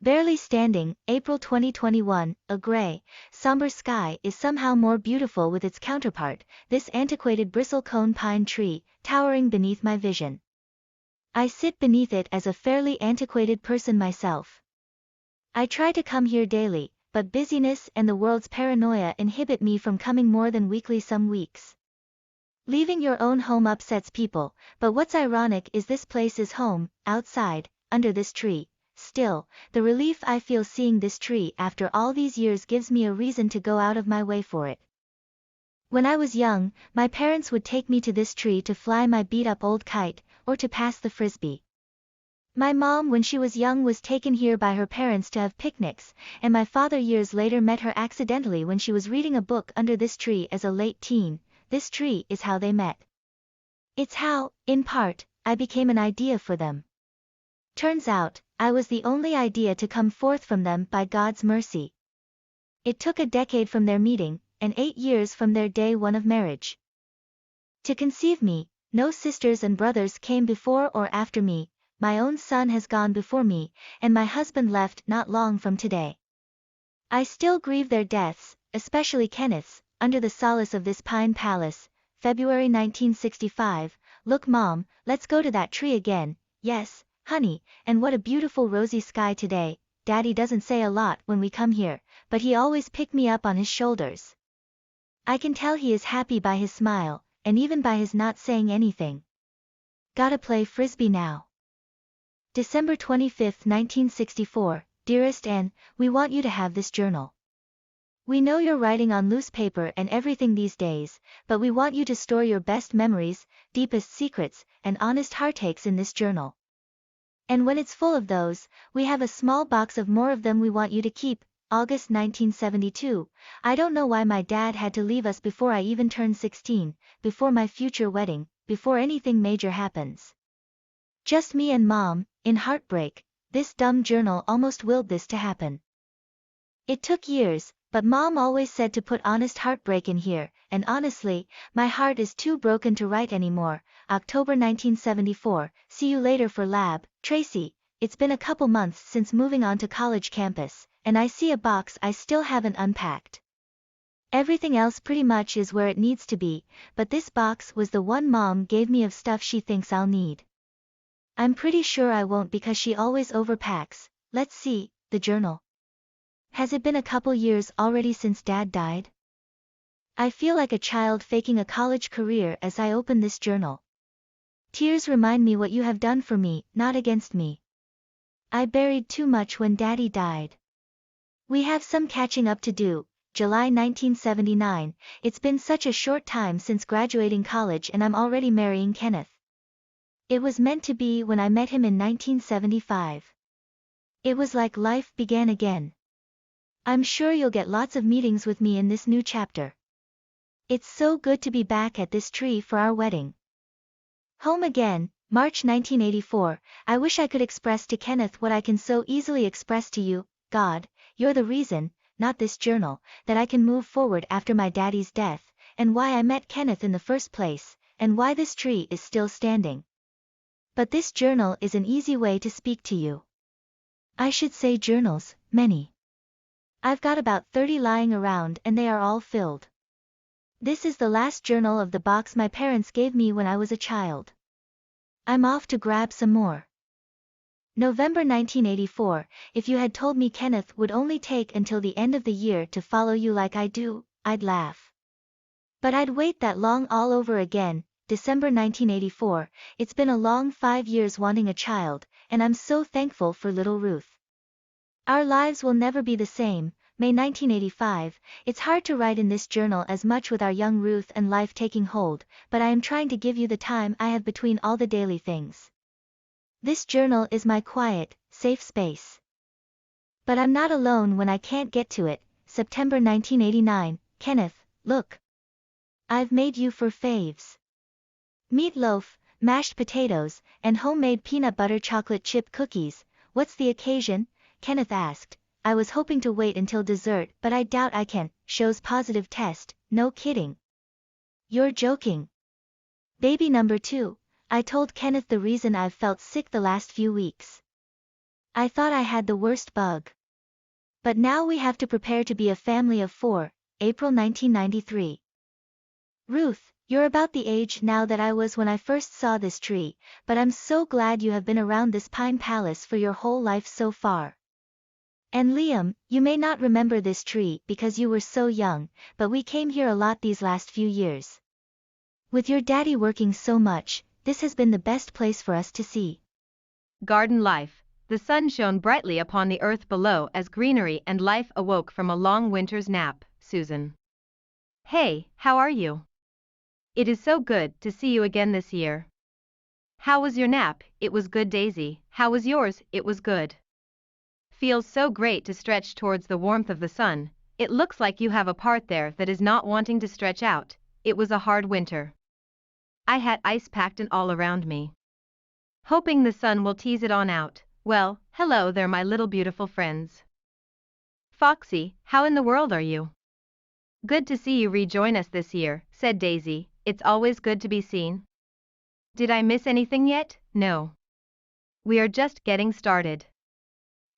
Barely standing, April 2021, a gray, somber sky is somehow more beautiful with its counterpart, this antiquated bristlecone pine tree, towering beneath my vision. I sit beneath it as a fairly antiquated person myself. I try to come here daily, but busyness and the world's paranoia inhibit me from coming more than weekly some weeks. Leaving your own home upsets people, but what's ironic is this place is home, outside, under this tree. Still, the relief I feel seeing this tree after all these years gives me a reason to go out of my way for it. When I was young, my parents would take me to this tree to fly my beat-up old kite, or to pass the frisbee. My mom when she was young was taken here by her parents to have picnics, and my father years later met her accidentally when she was reading a book under this tree as a late teen. This tree is how they met. It's how, in part, I became an idea for them. Turns out, I was the only idea to come forth from them by God's mercy. It took a decade from their meeting, and 8 years from their day one of marriage. To conceive me, no sisters and brothers came before or after me, my own son has gone before me, and my husband left not long from today. I still grieve their deaths, especially Kenneth's, under the solace of this pine palace, February 1965, look mom, let's go to that tree again, yes, honey, and what a beautiful rosy sky today. Daddy doesn't say a lot when we come here, but he always pick me up on his shoulders. I can tell he is happy by his smile, and even by his not saying anything. Gotta play frisbee now. December 25, 1964, dearest Anne, we want you to have this journal. We know you're writing on loose paper and everything these days, but we want you to store your best memories, deepest secrets, and honest heartaches in this journal. And when it's full of those, we have a small box of more of them we want you to keep. August 1972, I don't know why my dad had to leave us before I even turned 16, before my future wedding, before anything major happens. Just me and mom, in heartbreak, this dumb journal almost willed this to happen. It took years, but mom always said to put honest heartbreak in here, and honestly, my heart is too broken to write anymore. October 1974, see you later for lab, Tracy. It's been a couple months since moving on to college campus, and I see a box I still haven't unpacked. Everything else pretty much is where it needs to be, but this box was the one mom gave me of stuff she thinks I'll need. I'm pretty sure I won't because she always overpacks. Let's see, the journal. Has it been a couple years already since Dad died? I feel like a child faking a college career as I open this journal. Tears remind me what you have done for me, not against me. I buried too much when Daddy died. We have some catching up to do. July 1979, it's been such a short time since graduating college and I'm already marrying Kenneth. It was meant to be when I met him in 1975. It was like life began again. I'm sure you'll get lots of meetings with me in this new chapter. It's so good to be back at this tree for our wedding. Home again, March 1984, I wish I could express to Kenneth what I can so easily express to you. God, you're the reason, not this journal, that I can move forward after my daddy's death, and why I met Kenneth in the first place, and why this tree is still standing. But this journal is an easy way to speak to you. I should say journals, many. I've got about 30 lying around and they are all filled. This is the last journal of the box my parents gave me when I was a child. I'm off to grab some more. November 1984, if you had told me Kenneth would only take until the end of the year to follow you like I do, I'd laugh. But I'd wait that long all over again. December 1984, it's been a long 5 years wanting a child, and I'm so thankful for little Ruth. Our lives will never be the same. May 1985, it's hard to write in this journal as much with our young Ruth and life taking hold, but I am trying to give you the time I have between all the daily things. This journal is my quiet, safe space. But I'm not alone when I can't get to it. September 1989, Kenneth, look. I've made you for faves. Meatloaf, mashed potatoes, and homemade peanut butter chocolate chip cookies. What's the occasion? Kenneth asked. I was hoping to wait until dessert, but I doubt I can. Shows positive test. No kidding. You're joking. Baby number 2. I told Kenneth the reason I've felt sick the last few weeks. I thought I had the worst bug. But now we have to prepare to be a family of 4, April 1993. Ruth, you're about the age now that I was when I first saw this tree, but I'm so glad you have been around this pine palace for your whole life so far. And Liam, you may not remember this tree because you were so young, but we came here a lot these last few years. With your daddy working so much, this has been the best place for us to see garden life. The sun shone brightly upon the earth below as greenery and life awoke from a long winter's nap. Susan. Hey, how are you? It is so good to see you again this year. How was your nap? It was good, Daisy. How was yours? It was good. Feels so great to stretch towards the warmth of the sun. It looks like you have a part there that is not wanting to stretch out. It was a hard winter. I had ice packed and all around me. Hoping the sun will tease it on out. Well, hello there, my little beautiful friends. Foxy, how in the world are you? Good to see you rejoin us this year, said Daisy. It's always good to be seen. Did I miss anything yet? No. We are just getting started.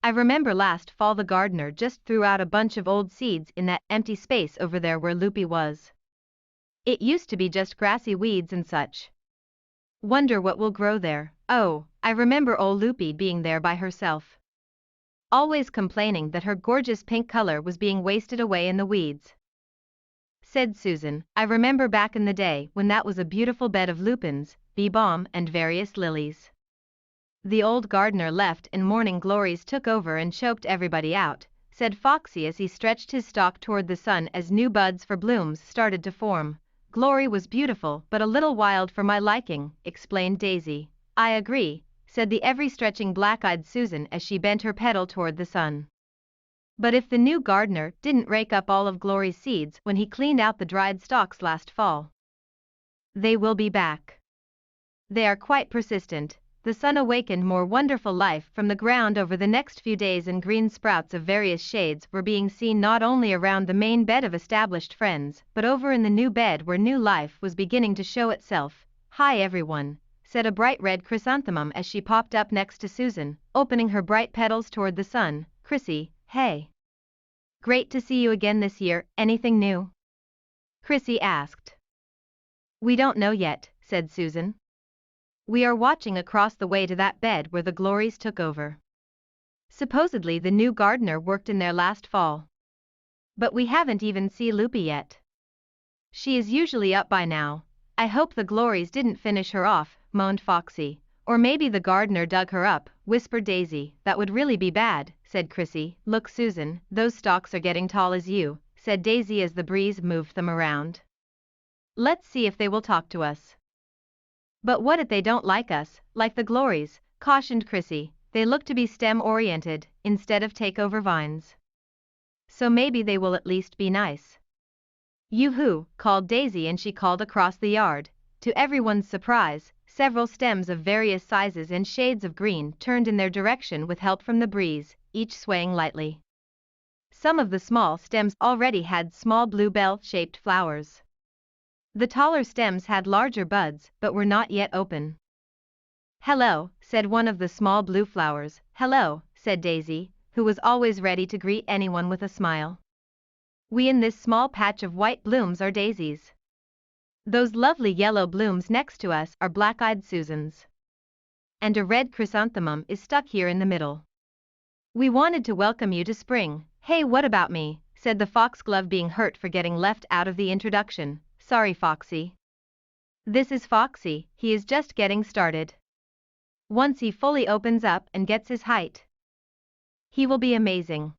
I remember last fall the gardener just threw out a bunch of old seeds in that empty space over there where Loopy was. It used to be just grassy weeds and such. Wonder what will grow there. Oh, I remember old Loopy being there by herself. Always complaining that her gorgeous pink color was being wasted away in the weeds. Said Susan, I remember back in the day when that was a beautiful bed of lupins, bee balm and various lilies. The old gardener left and morning glories took over and choked everybody out, said Foxy as he stretched his stalk toward the sun as new buds for blooms started to form. Glory was beautiful but a little wild for my liking, explained Daisy. I agree, said the ever-stretching black-eyed Susan as she bent her petal toward the sun. But if the new gardener didn't rake up all of Glory's seeds when he cleaned out the dried stalks last fall, they will be back. They are quite persistent. The sun awakened more wonderful life from the ground over the next few days, and green sprouts of various shades were being seen not only around the main bed of established friends, but over in the new bed where new life was beginning to show itself. Hi everyone, said a bright red chrysanthemum as she popped up next to Susan, opening her bright petals toward the sun. Chrissy, hey. Great to see you again this year. Anything new? Chrissy asked. We don't know yet, said Susan. We are watching across the way to that bed where the glories took over. Supposedly the new gardener worked in there last fall. But we haven't even seen Loopy yet. She is usually up by now. I hope the glories didn't finish her off, moaned Foxy. Or maybe the gardener dug her up, whispered Daisy. That would really be bad, said Chrissy. Look Susan, those stalks are getting tall as you, said Daisy as the breeze moved them around. Let's see if they will talk to us. But what if they don't like us, like the glories, cautioned Chrissy. They look to be stem-oriented, instead of take-over vines. So maybe they will at least be nice. Yoo-hoo, called Daisy, and she called across the yard. To everyone's surprise, several stems of various sizes and shades of green turned in their direction with help from the breeze, each swaying lightly. Some of the small stems already had small blue bell-shaped flowers. The taller stems had larger buds but were not yet open. Hello, said one of the small blue flowers. Hello, said Daisy, who was always ready to greet anyone with a smile. We in this small patch of white blooms are daisies. Those lovely yellow blooms next to us are black-eyed Susans. And a red chrysanthemum is stuck here in the middle. We wanted to welcome you to spring. Hey, what about me, said the foxglove, being hurt for getting left out of the introduction. Sorry, Foxy. This is Foxy, he is just getting started. Once he fully opens up and gets his height, he will be amazing.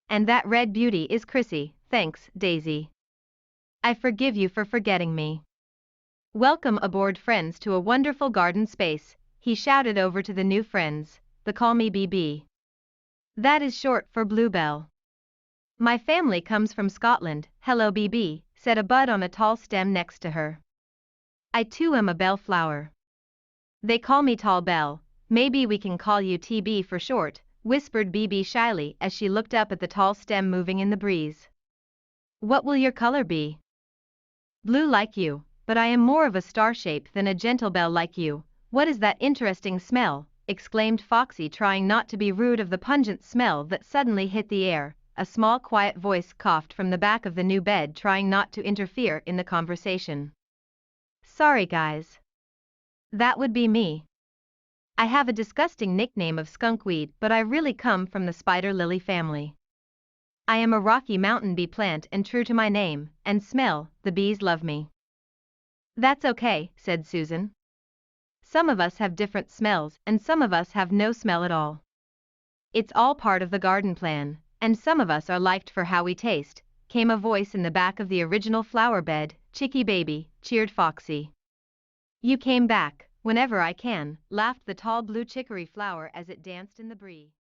And that red beauty is Chrissy. Thanks, Daisy. I forgive you for forgetting me. Welcome aboard, friends, to a wonderful garden space, he shouted over to the new friends. They call me BB. That is short for Bluebell. My family comes from Scotland. Hello, BB, said a bud on a tall stem next to her. I too am a bellflower. They call me Tall Bell. Maybe we can call you TB for short, whispered BB shyly as she looked up at the tall stem moving in the breeze. What will your color be? Blue like you, but I am more of a star shape than a gentle bell like you. What is that interesting smell? exclaimed Foxy, trying not to be rude of the pungent smell that suddenly hit the air. A small quiet voice coughed from the back of the new bed, trying not to interfere in the conversation. Sorry guys. That would be me. I have a disgusting nickname of skunkweed, but I really come from the spider lily family. I am a Rocky Mountain bee plant and true to my name and smell, the bees love me. That's okay, said Susan. Some of us have different smells and some of us have no smell at all. It's all part of the garden plan, and some of us are liked for how we taste, came a voice in the back of the original flower bed. Chicky baby, cheered Foxy. You came back, whenever I can, laughed the tall blue chicory flower as it danced in the breeze.